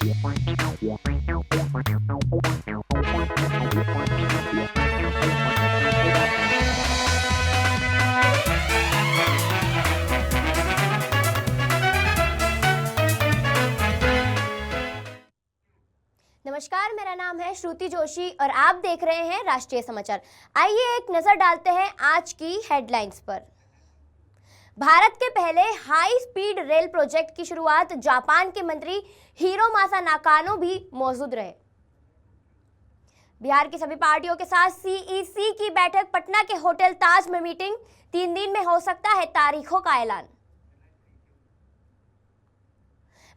नमस्कार, मेरा नाम है श्रुति जोशी और आप देख रहे हैं राष्ट्रीय समाचार। आइए एक नजर डालते हैं आज की हेडलाइंस पर। भारत के पहले हाई स्पीड रेल प्रोजेक्ट की शुरुआत जापान के मंत्री हिरोमासा नाकानो भी मौजूद रहे। बिहार की सभी पार्टियों के साथ सीईसी की बैठक, पटना के होटल ताज में मीटिंग, 3 दिन में हो सकता है तारीखों का ऐलान।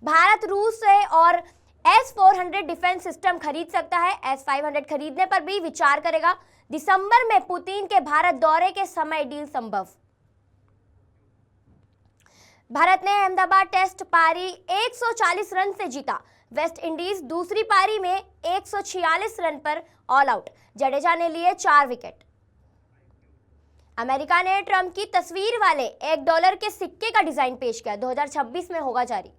भारत रूस से और S-400 डिफेंस सिस्टम खरीद सकता है। S-500 खरीदने पर भी विचार करेगा। दिसंबर में पुतिन के भारत दौरे के समय डील संभव। भारत ने अहमदाबाद टेस्ट पारी 140 रन से जीता। वेस्ट इंडीज दूसरी पारी में 146 रन पर ऑल आउट। जडेजा ने लिए 4 विकेट। अमेरिका ने ट्रंप की तस्वीर वाले $1 के सिक्के का डिजाइन पेश किया। 2026 में होगा जारी।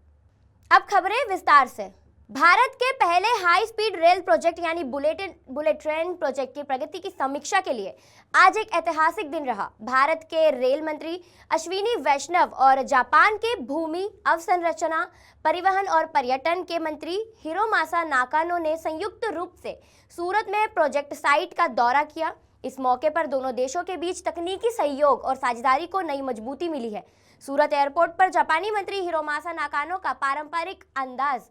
अब खबरें विस्तार से। भारत के पहले हाई स्पीड रेल प्रोजेक्ट यानी बुलेट ट्रेन प्रोजेक्ट की प्रगति की समीक्षा के लिए आज एक ऐतिहासिक दिन रहा। भारत के रेल मंत्री अश्विनी वैष्णव और जापान के भूमि अवसंरचना, परिवहन और पर्यटन के मंत्री हिरोमासा नाकानो ने संयुक्त रूप से सूरत में प्रोजेक्ट साइट का दौरा किया। इस मौके पर दोनों देशों के बीच तकनीकी सहयोग और साझेदारी को नई मजबूती मिली है। सूरत एयरपोर्ट पर जापानी मंत्री हिरोमासा नाकानो का पारंपरिक अंदाज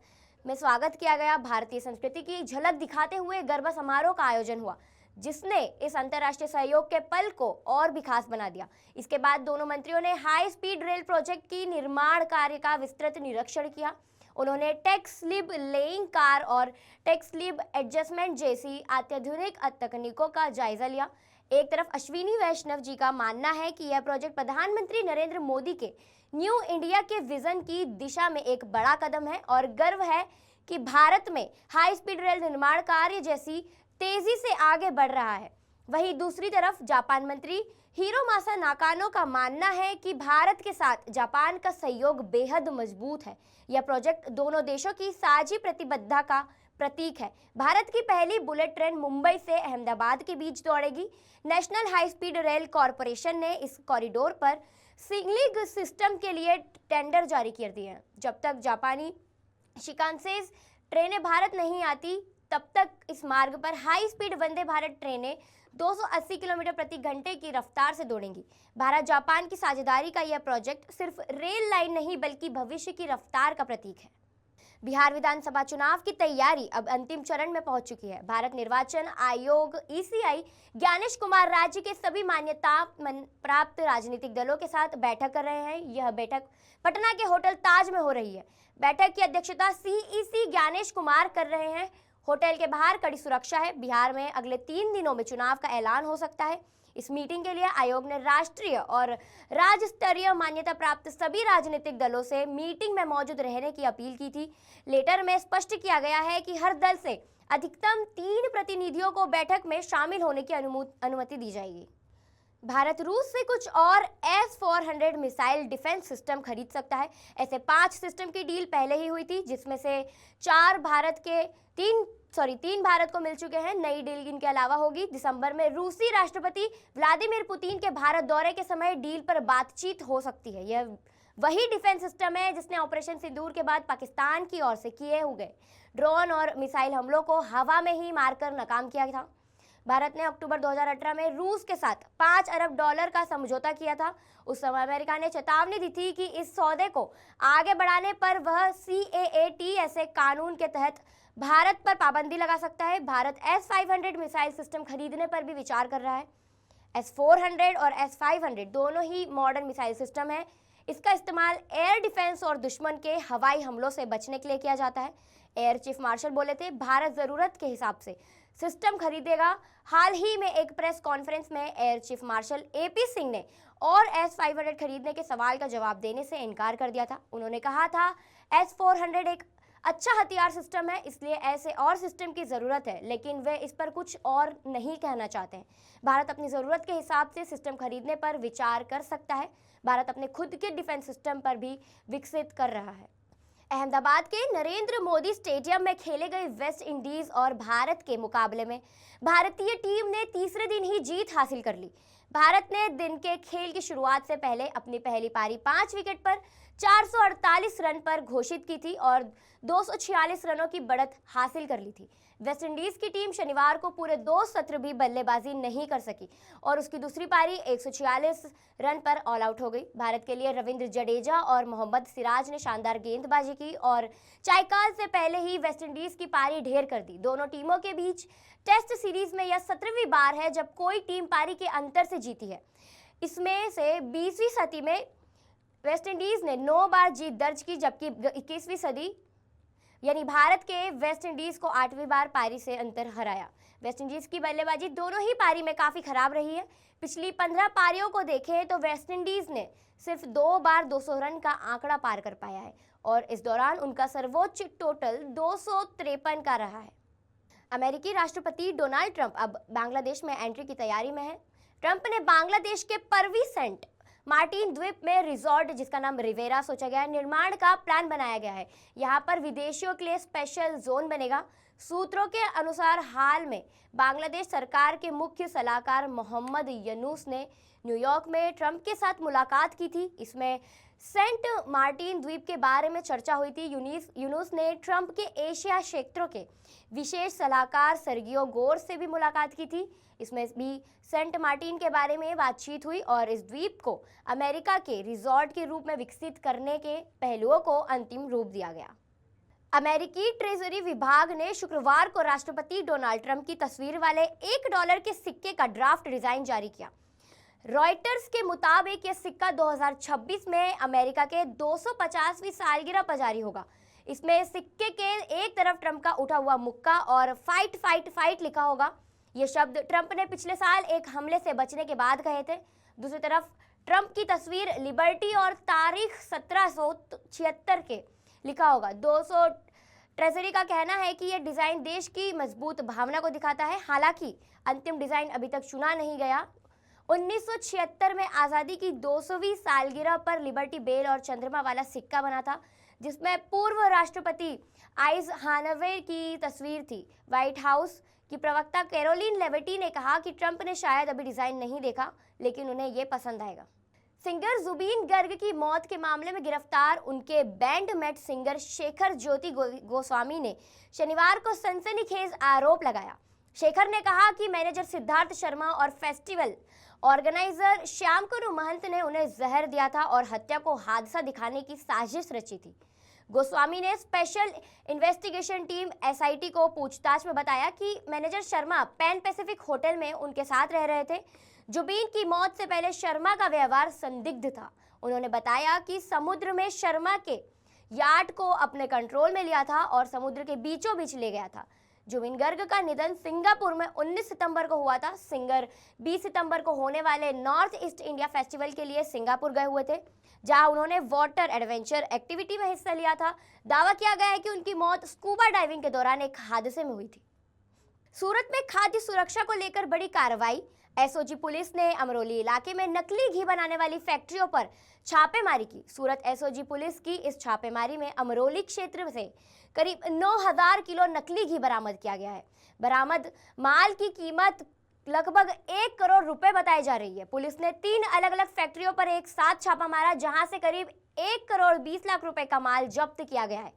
में स्वागत किया गया। भारतीय संस्कृति की झलक दिखाते हुए गरबा समारोह का आयोजन हुआ, जिसने इस अंतर्राष्ट्रीय सहयोग के पल को और भी खास बना दिया। इसके बाद दोनों मंत्रियों ने हाई स्पीड रेल प्रोजेक्ट की निर्माण कार्य का विस्तृत निरीक्षण किया। उन्होंने टेक स्लिप लेइंग कार और टेक स्लिप एडजस्टमेंट जैसी अत्याधुनिक तकनीकों का जायजा लिया। एक तरफ अश्विनी वैष्णव जी का मानना है कि यह प्रोजेक्ट प्रधानमंत्री नरेंद्र मोदी के न्यू इंडिया के विजन की दिशा में एक बड़ा कदम है और गर्व है कि भारत में हाई स्पीड रेल निर्माण कार्य जैसी तेजी से आगे बढ़ रहा है। वहीं दूसरी तरफ जापान मंत्री हिरोमासा नाकानो का मानना है कि भारत के साथ जापान का सहयोग बेहद मजबूत है। यह प्रोजेक्ट दोनों देशों की साझी प्रतिबद्धता का प्रतीक है। भारत की पहली बुलेट ट्रेन मुंबई से अहमदाबाद के बीच दौड़ेगी। National high speed rail corporation ने इस कॉरिडोर पर सिग्नलिंग सिस्टम के लिए टेंडर जारी कर दिए हैं। जब तक जापानी शिकानसेन ट्रेनें भारत नहीं आती, तब तक इस मार्ग पर हाई स्पीड वंदे भारत ट्रेनें 280 किलोमीटर प्रति घंटे की रफ्तार से दौड़ेंगी। भारत जापान की साझेदारी का यह प्रोजेक्ट सिर्फ रेल लाइन नहीं बल्कि भविष्य की रफ्तार का प्रतीक है। बिहार विधानसभा चुनाव की तैयारी अब अंतिम चरण में पहुंच चुकी है। भारत निर्वाचन आयोग ईसीआई ज्ञानेश कुमार राज्य के सभी मान्यता प्राप्त राजनीतिक दलों के साथ बैठक कर रहे हैं। यह बैठक पटना के होटल ताज में हो रही है। बैठक की अध्यक्षता सीईसी ज्ञानेश कुमार कर रहे हैं। होटल के बाहर कड़ी सुरक्षा है। बिहार में अगले 3 दिनों में चुनाव का ऐलान हो सकता है। इस मीटिंग के लिए आयोग ने राष्ट्रीय और राज्य स्तरीय मान्यता प्राप्त सभी राजनीतिक दलों से मीटिंग में मौजूद रहने की अपील की थी। लेटर में स्पष्ट किया गया है कि हर दल से अधिकतम 3 प्रतिनिधियों को बैठक में शामिल होने की अनुमति दी जाएगी। भारत रूस से कुछ और S-400 मिसाइल डिफेंस सिस्टम खरीद सकता है। ऐसे 5 सिस्टम की डील पहले ही हुई थी, जिसमें से 3 भारत को मिल चुके हैं। नई डील इनके अलावा होगी। दिसंबर में रूसी राष्ट्रपति व्लादिमीर पुतिन के भारत दौरे के समय डील पर बातचीत हो सकती है। यह वही डिफेंस सिस्टम है जिसने ऑपरेशन सिंदूर के बाद पाकिस्तान की ओर से किए हुए ड्रोन और मिसाइल हमलों को हवा में ही मारकर नाकाम किया था। भारत ने अक्टूबर 2018 में रूस के साथ $5 अरब का समझौता किया था। उस समय अमेरिका ने चेतावनी दी थी कि इस सौदे को आगे बढ़ाने पर वह CAAT कानून के तहत भारत पर पाबंदी लगा सकता है। भारत S-500 मिसाइल सिस्टम खरीदने पर भी विचार कर रहा है। S-400 और S-500 दोनों ही मॉडर्न मिसाइल सिस्टम है। इसका इस्तेमाल एयर डिफेंस और दुश्मन के हवाई हमलों से बचने के लिए किया जाता है। एयर चीफ मार्शल बोले थे, भारत जरूरत के हिसाब से सिस्टम खरीदेगा। हाल ही में एक प्रेस कॉन्फ्रेंस में air chief marshal AP Singh ने और S-500 खरीदने के सवाल का जवाब देने से इनकार कर दिया था। उन्होंने कहा था, S-400 एक अच्छा हथियार सिस्टम है, इसलिए ऐसे और सिस्टम की ज़रूरत है, लेकिन वे इस पर कुछ और नहीं कहना चाहते हैं। भारत अपनी ज़रूरत के हिसाब से सिस्टम खरीदने पर विचार कर सकता है। भारत अपने खुद के डिफेंस सिस्टम पर भी विकसित कर रहा है। अहमदाबाद के नरेंद्र मोदी स्टेडियम में खेले गए वेस्ट इंडीज और भारत के मुकाबले में भारतीय टीम ने तीसरे दिन ही जीत हासिल कर ली। भारत ने दिन के खेल की शुरुआत से पहले अपनी पहली पारी 5 विकेट पर 448 रन पर घोषित की थी और 246 रनों की बढ़त हासिल कर ली थी। वेस्ट इंडीज की टीम शनिवार को पूरे 2 सत्र भी बल्लेबाजी नहीं कर सकी और उसकी दूसरी पारी 146 रन पर ऑल आउट हो गई। भारत के लिए रविंद्र जडेजा और मोहम्मद सिराज ने शानदार गेंदबाजी की और चाईकाल से पहले ही वेस्ट इंडीज की पारी ढेर कर दी। दोनों टीमों के बीच टेस्ट सीरीज में यह 17वीं बार है जब कोई टीम पारी के अंतर से जीती है। इसमें से 20वीं सदी में वेस्ट इंडीज ने 9 बार जीत दर्ज की, जबकि 21वीं सदी यानी भारत के वेस्ट इंडीज को 8वीं बार पारी से अंतर हराया। वेस्ट इंडीज की बल्लेबाजी दोनों ही पारी में काफी खराब रही है। पिछली 15 पारियों को देखें तो वेस्ट इंडीज ने सिर्फ 2 बार 200 रन का आंकड़ा पार कर पाया है और इस दौरान उनका सर्वोच्च टोटल 253 का रहा है। अमेरिकी राष्ट्रपति डोनाल्ड ट्रंप अब बांग्लादेश में एंट्री की तैयारी में है। ट्रंप ने बांग्लादेश के परवी सेंट मार्टिन द्वीप में रिजॉर्ट, जिसका नाम रिवेरा सोचा गया है, निर्माण का प्लान बनाया गया है। यहाँ पर विदेशियों के लिए स्पेशल जोन बनेगा। सूत्रों के अनुसार हाल में बांग्लादेश सरकार के मुख्य सलाहकार मोहम्मद यूनुस ने न्यूयॉर्क में ट्रंप के साथ मुलाकात की थी। इसमें सेंट मार्टिन द्वीप के बारे में चर्चा हुई थी। यूनुस ने ट्रंप के एशिया क्षेत्रों के विशेष सलाहकार सर्गियो गोर से भी मुलाकात की थी। इसमें भी सेंट मार्टिन के बारे में बातचीत हुई और इस द्वीप को अमेरिका के रिजॉर्ट के रूप में विकसित करने के पहलुओं को अंतिम रूप दिया गया। अमेरिकी ट्रेजरी विभाग ने शुक्रवार को राष्ट्रपति डोनाल्ड ट्रंप की तस्वीर वाले $1 के सिक्के का ड्राफ्ट डिजाइन जारी किया। रॉयटर्स के मुताबिक यह सिक्का 2026 में अमेरिका के 250वीं सालगिरह पर जारी होगा। इसमें सिक्के के एक तरफ ट्रंप का उठा हुआ मुक्का और फाइट फाइट फाइट लिखा होगा। ये शब्द ट्रंप ने पिछले साल एक हमले से बचने के बाद कहे थे। दूसरी तरफ ट्रंप की तस्वीर लिबर्टी और तारीख 1776 के लिखा होगा। 200 ट्रेजरी का कहना है कि यह डिजाइन देश की मजबूत भावना को दिखाता है। हालांकि अंतिम डिजाइन अभी तक चुना नहीं गया। 1976 में आज़ादी की 200वीं सालगिरह पर लिबर्टी बेल और चंद्रमा वाला सिक्का बना था, जिसमें पूर्व राष्ट्रपति आइजनहावर की तस्वीर थी। व्हाइट हाउस की प्रवक्ता कैरोलिन लेविटी ने कहा कि ट्रंप ने शायद अभी डिजाइन नहीं देखा, लेकिन उन्हें ये पसंद आएगा। सिंगर जुबीन गर्ग की मौत के मामले में गिरफ्तार उनके बैंडमेट सिंगर शेखर ज्योति गोस्वामी ने शनिवार को सनसनीखेज आरोप लगाया। शेखर ने कहा कि मैनेजर सिद्धार्थ शर्मा और फेस्टिवल ऑर्गेनाइजर श्यामकनु महंत ने उन्हें जहर दिया था और हत्या को हादसा दिखाने की साजिश रची थी। गोस्वामी ने स्पेशल इन्वेस्टिगेशन टीम एसआईटी को पूछताछ में बताया कि manager Sharma pan Pacific hotel में उनके साथ रह रहे थे। जुबीन की मौत से पहले शर्मा का व्यवहार संदिग्ध था। उन्होंने बताया कि समुद्र में शर्मा के याट को अपने कंट्रोल में लिया था और समुद्र के बीचों बीच ले गया था। जुबिन गर्ग का निधन सिंगापुर में 19 सितंबर को हुआ था। सिंगर 20 सितंबर को होने वाले नॉर्थ ईस्ट इंडिया फेस्टिवल के लिए सिंगापुर गए हुए थे, जहां उन्होंने वाटर एडवेंचर एक्टिविटी में हिस्सा लिया था। दावा किया गया है कि उनकी मौत स्कूबा डाइविंग के दौरान एक हादसे में हुई थी। सूरत में खाद्य सुरक्षा को लेकर बड़ी कार्रवाई। एसओजी पुलिस ने अमरोली इलाके में नकली घी बनाने वाली फैक्ट्रियों पर छापेमारी की। सूरत एसओजी पुलिस की इस छापेमारी में अमरोली क्षेत्र से करीब 9000 किलो नकली घी बरामद किया गया है। बरामद माल की कीमत लगभग 1 करोड़ रुपए बताई जा रही है। पुलिस ने 3 अलग अलग फैक्ट्रियों पर एक साथ छापा मारा, जहां से करीब 1 करोड़ 20 लाख रुपए का माल जब्त किया गया है।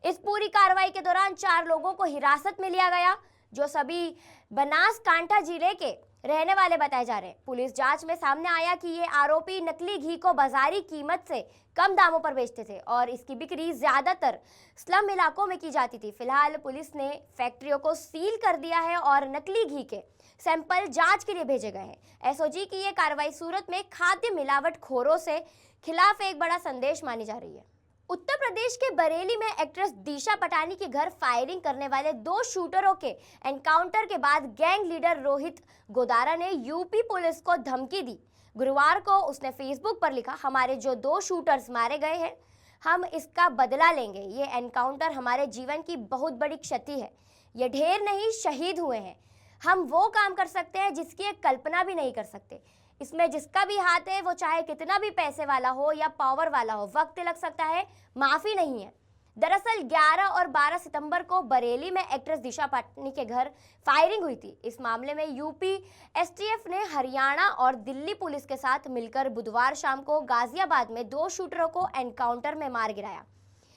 इस पूरी कार्रवाई के दौरान 4 लोगों को हिरासत में लिया गया, जो सभी बनासकांठा जिले के रहने वाले बताए जा रहे हैं। पुलिस जांच में सामने आया कि ये आरोपी नकली घी को बाजारी कीमत से कम दामों पर बेचते थे और इसकी बिक्री ज्यादातर स्लम इलाकों में की जाती थी। फिलहाल पुलिस ने फैक्ट्रियों को सील कर दिया है और नकली घी के सैंपल जांच के लिए भेजे गए हैं। एसओजी की ये कार्रवाई सूरत में खाद्य मिलावटखोरों से खिलाफ एक बड़ा संदेश मानी जा रही है। उत्तर प्रदेश के बरेली में एक्ट्रेस दिशा पटानी के घर फायरिंग करने वाले 2 शूटरों के एनकाउंटर के बाद गैंग लीडर रोहित गोदारा ने यूपी पुलिस को धमकी दी। गुरुवार को उसने फेसबुक पर लिखा, हमारे जो 2 शूटर्स मारे गए हैं, हम इसका बदला लेंगे। ये एनकाउंटर हमारे जीवन की बहुत बड़ी क्षति है। ये ढेर नहीं, शहीद हुए हैं। हम वो काम कर सकते हैं जिसकी एक कल्पना भी नहीं कर सकते। इसमें जिसका भी हाथ है, वो चाहे कितना भी पैसे वाला हो या पावर वाला हो, वक्त लग सकता है, माफी नहीं है। दरअसल 11 और 12 सितंबर को बरेली में एक्ट्रेस दिशा पटानी के घर फायरिंग हुई थी। इस मामले में यूपी एसटीएफ ने हरियाणा और दिल्ली पुलिस के साथ मिलकर बुधवार शाम को गाजियाबाद में 2 शूटरों को एनकाउंटर में मार गिराया।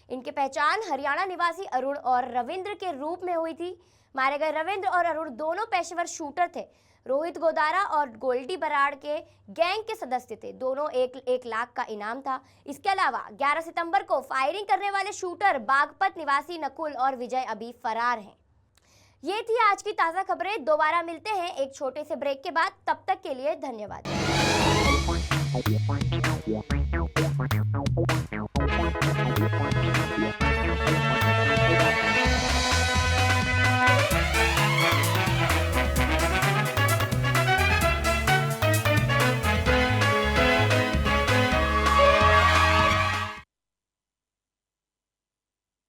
इनकी पहचान हरियाणा निवासी अरुण और रविंद्र के रूप में हुई थी। मारे गए रविंद्र और अरुण दोनों पेशेवर शूटर थे। रोहित गोदारा और गोल्डी बराड़ के गैंग के सदस्य थे। दोनों 1 लाख का इनाम था। इसके अलावा 11 सितंबर को फायरिंग करने वाले शूटर बागपत निवासी नकुल और विजय अभी फरार हैं। ये थी आज की ताज़ा खबरें। दोबारा मिलते हैं एक छोटे से ब्रेक के बाद। तब तक के लिए धन्यवाद।